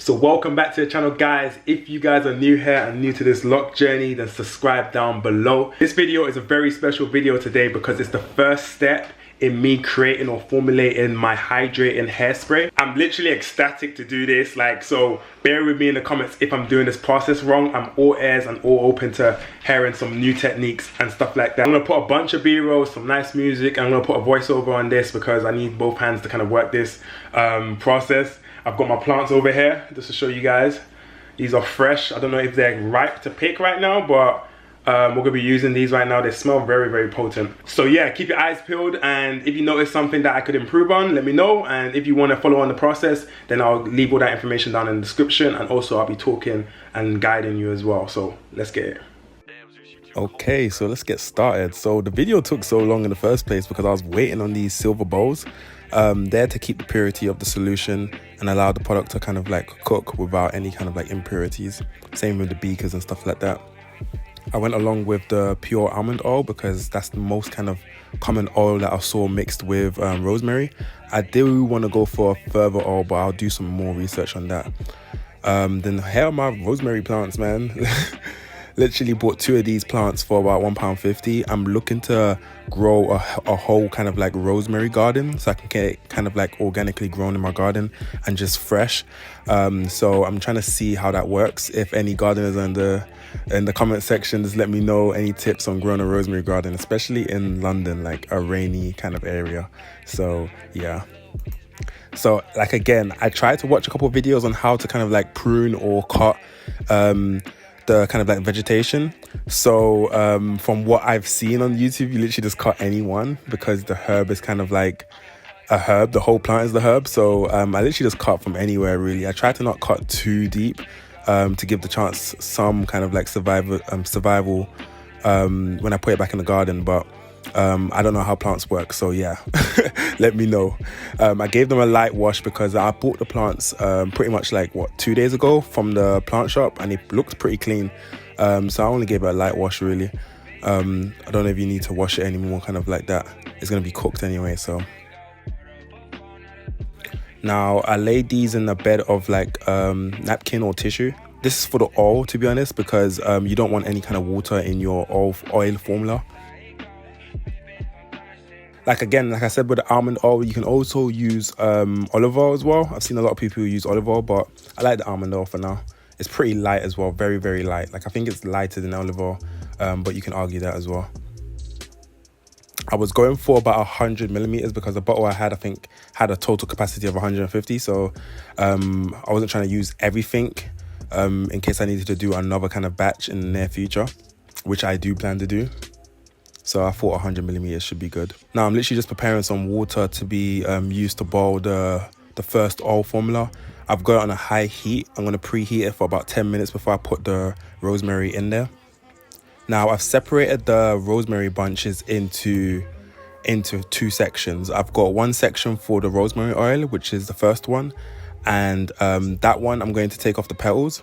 So welcome back to the channel, guys. If you guys are new here and new to this lock journey, then subscribe down below. This video is a very special video today because it's the first step in me creating or formulating my hydrating hairspray. I'm literally ecstatic to do this, so bear with me in the comments if I'm doing this process wrong. I'm all ears and all open to hearing some new techniques and stuff like that. I'm gonna put a bunch of B-rolls, some nice music, and I'm gonna put a voiceover on this because I need both hands to kind of work this process. I've got my plants over here just to show you guys. These are fresh. I don't know if they're ripe to pick right now, but we're gonna be using these right now. They smell very, very potent. So yeah, keep your eyes peeled, and if you notice something that I could improve on, let me know. And if you want to follow on the process, then I'll leave all that information down in the description, and also I'll be talking and guiding you as well. So let's get it. Okay, so let's get started. So the video took so long in the first place because I was waiting on these silver bowls there to keep the purity of the solution and allow the product to kind of cook without any kind of impurities. Same with the beakers and stuff like that. I went along with the pure almond oil because that's the most kind of common oil that I saw mixed with rosemary. I do want to go for a further oil, but I'll do some more research on that. Then here are my rosemary plants, man. Literally bought 2 of these plants for about £1.50. I'm looking to grow a whole kind of rosemary garden, so I can get it kind of organically grown in my garden and just fresh. So I'm trying to see how that works. If any gardeners in the comment section, just let me know any tips on growing a rosemary garden, especially in London, a rainy kind of area. So yeah. So again, I tried to watch a couple of videos on how to kind of prune or cut the kind of vegetation. So from what I've seen on YouTube, you literally just cut any one because the herb is kind of a herb. The whole plant is the herb. So I literally just cut from anywhere, really. I try to not cut too deep to give the chance some kind of survival when I put it back in the garden. But I don't know how plants work, so yeah. Let me know. I gave them a light wash because I bought the plants pretty much 2 days ago from the plant shop, and it looked pretty clean. So I only gave it a light wash, really. I don't know if you need to wash it anymore, kind of like that. It's gonna be cooked anyway. So now I laid these in a bed of napkin or tissue. This is for the oil, to be honest, because you don't want any kind of water in your oil formula. Again, like I said, with the almond oil, you can also use olive oil as well. I've seen a lot of people who use olive oil, but I like the almond oil for now. It's pretty light as well, very, very light. I think it's lighter than olive oil, but you can argue that as well. I was going for about 100 millimeters because the bottle I had, I think, had a total capacity of 150. So I wasn't trying to use everything in case I needed to do another kind of batch in the near future, which I do plan to do. So I thought 100 millimeters should be good. Now I'm literally just preparing some water to be used to boil the first oil formula. I've got it on a high heat. I'm going to preheat it for about 10 minutes before I put the rosemary in there. Now I've separated the rosemary bunches into 2 sections. I've got one section for the rosemary oil, which is the first one. And that one I'm going to take off the petals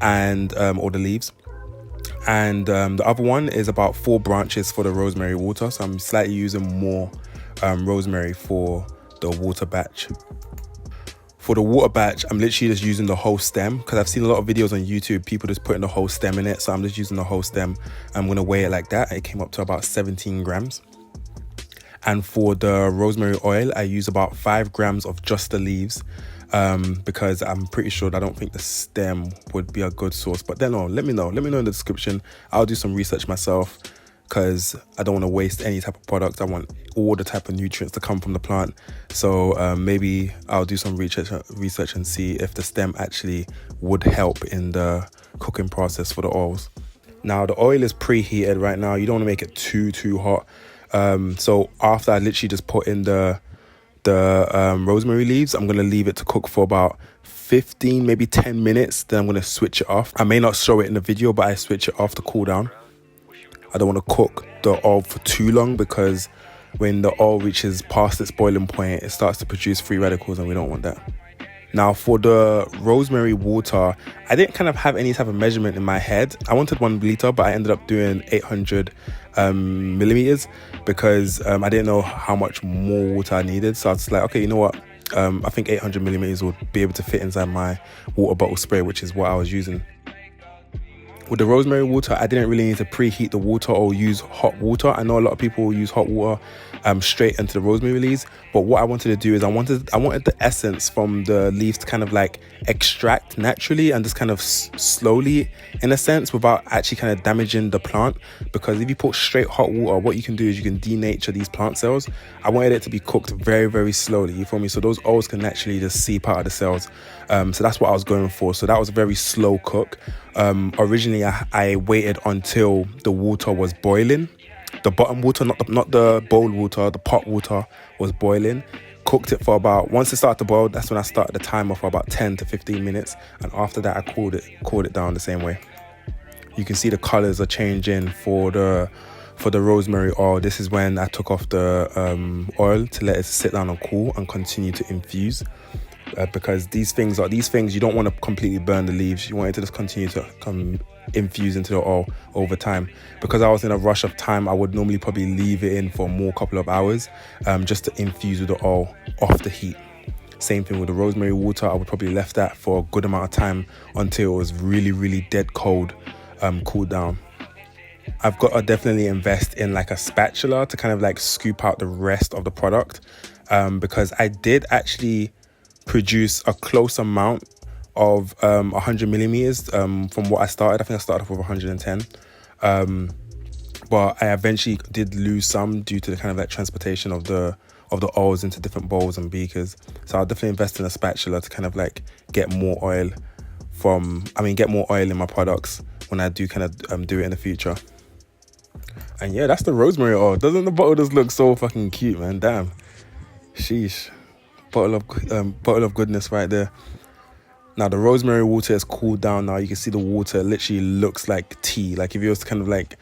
and or the leaves. And the other one is about 4 branches for the rosemary water. So I'm slightly using more rosemary for the water batch. For the water batch, I'm literally just using the whole stem because I've seen a lot of videos on YouTube, people just putting the whole stem in it. So I'm just using the whole stem. I'm going to weigh it like that. It came up to about 17 grams. And for the rosemary oil, I use about 5 grams of just the leaves. Because I'm pretty sure I don't think the stem would be a good source, but then let me know in the description. I'll do some research myself because I don't want to waste any type of product. I want all the type of nutrients to come from the plant. So maybe I'll do some research and see if the stem actually would help in the cooking process for the oils. Now the oil is preheated right now. You don't want to make it too hot. So after I literally just put in the rosemary leaves, I'm going to leave it to cook for about 15, maybe 10 minutes. Then I'm going to switch it off. I may not show it in the video, but I switch it off to cool down. I don't want to cook the oil for too long because when the oil reaches past its boiling point, it starts to produce free radicals and we don't want that. Now for the rosemary water, I didn't kind of have any type of measurement in my head. I wanted 1 liter, but I ended up doing 800 millimeters because I didn't know how much more water I needed. So I was like, okay, you know what? I think 800 millimeters would be able to fit inside my water bottle spray, which is what I was using. With the rosemary water, I didn't really need to preheat the water or use hot water. I know a lot of people will use hot water straight into the rosemary leaves, but what I wanted to do is I wanted the essence from the leaves to kind of like extract naturally and just kind of slowly, in a sense, without actually kind of damaging the plant. Because if you put straight hot water, what you can do is you can denature these plant cells. I wanted it to be cooked very, very slowly, you feel me? So those oils can naturally just seep out of the cells. So that's what I was going for. So that was a very slow cook. Originally I waited until the water was boiling. The bottom water, not the bowl water, the pot water was boiling. Cooked it for about, once it started to boil, that's when I started the timer for about 10 to 15 minutes. And after that, I cooled it down the same way. You can see the colors are changing for the rosemary oil. This is when I took off the oil to let it sit down and cool and continue to infuse. Because these things you don't want to completely burn the leaves. You want it to just continue to infuse into the oil over time. Because I was in a rush of time, I would normally probably leave it in for a more couple of hours just to infuse with the oil off the heat. Same thing with the rosemary water. I would probably left that for a good amount of time until it was really, really dead cold, cooled down. I've got to definitely invest in like a spatula to kind of like scoop out the rest of the product, because I did actually produce a close amount of 100 millimeters from what I started. I think I started off with 110, but I eventually did lose some due to the kind of like transportation of the oils into different bowls and beakers. So I'll definitely invest in a spatula to kind of like get more oil in my products when I do kind of do it in the future. And yeah, that's the rosemary oil. Doesn't the bottle just look so fucking cute, man? Damn, sheesh. Bottle of goodness right there. Now the rosemary water is cooled down. Now you can see the water literally looks like tea. Like if you was to kind of like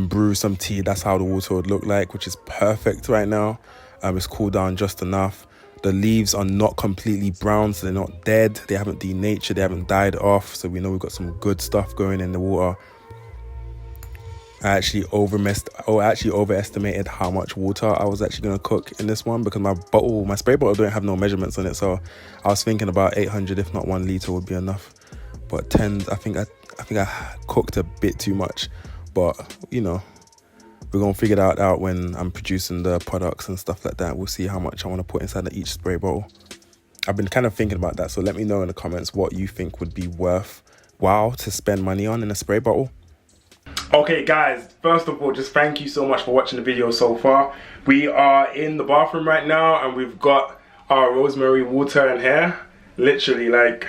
brew some tea, that's how the water would look like, which is perfect right now. It's cooled down just enough. The leaves are not completely brown, so they're not dead. They haven't denatured, they haven't died off. So we know we've got some good stuff going in the water. I actually overestimated how much water I was actually going to cook in this one, because my spray bottle don't have no measurements on it. So I was thinking about 800, if not 1 liter would be enough. But 10, I think I cooked a bit too much. But you know, we're going to figure that out when I'm producing the products and stuff like that. We'll see how much I want to put inside each spray bottle. I've been kind of thinking about that. So let me know in the comments what you think would be worthwhile to spend money on in a spray bottle. Okay guys, first of all, just thank you so much for watching the video so far. We are in the bathroom right now and we've got our rosemary water in here. Literally, like,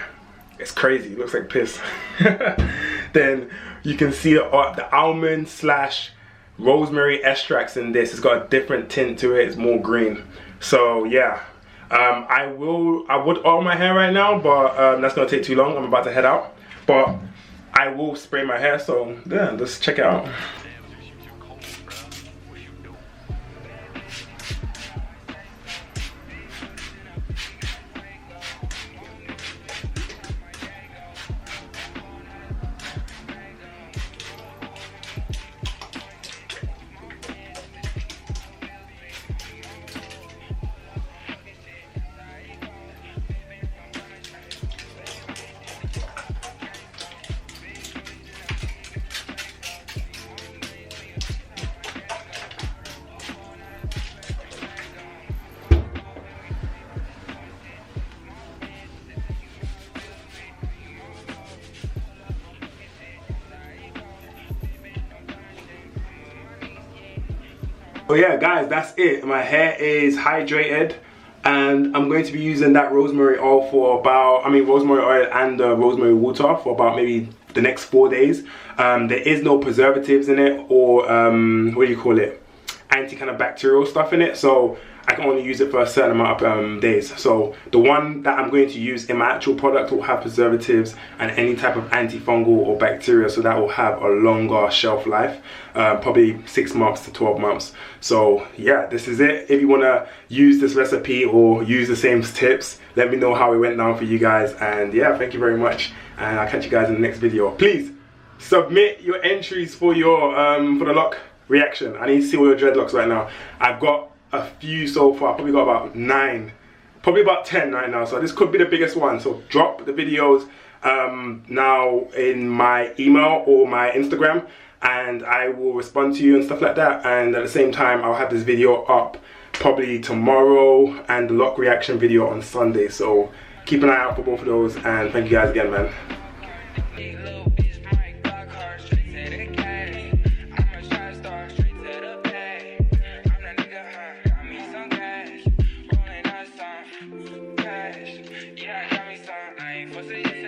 it's crazy, it looks like piss. Then you can see the almond / rosemary extracts in this. It's got a different tint to it, it's more green. So yeah, I would oil my hair right now, but that's gonna take too long. I'm about to head out, but I will spray my hair, so yeah, let's check it out. So yeah guys, that's it. My hair is hydrated and I'm going to be using that rosemary oil for about, rosemary oil and rosemary water for about maybe the next 4 days. There is no preservatives in it or what do you call it, anti kind of bacterial stuff in it, so I can only use it for a certain amount of days. So the one that I'm going to use in my actual product will have preservatives and any type of antifungal or bacteria, so that will have a longer shelf life, probably 6 months to 12 months. So yeah, this is it. If you want to use this recipe or use the same tips, let me know how it went down for you guys. And yeah, thank you very much, and I'll catch you guys in the next video. Please submit your entries for your for the lock reaction. I need to see all your dreadlocks right now. I've got a few so far, probably got about 9 probably about 10 right now, so this could be the biggest one. So drop the videos now in my email or my Instagram, and I will respond to you and stuff like that. And at the same time, I'll have this video up probably tomorrow and the lock reaction video on Sunday. So keep an eye out for both of those, and thank you guys again, man.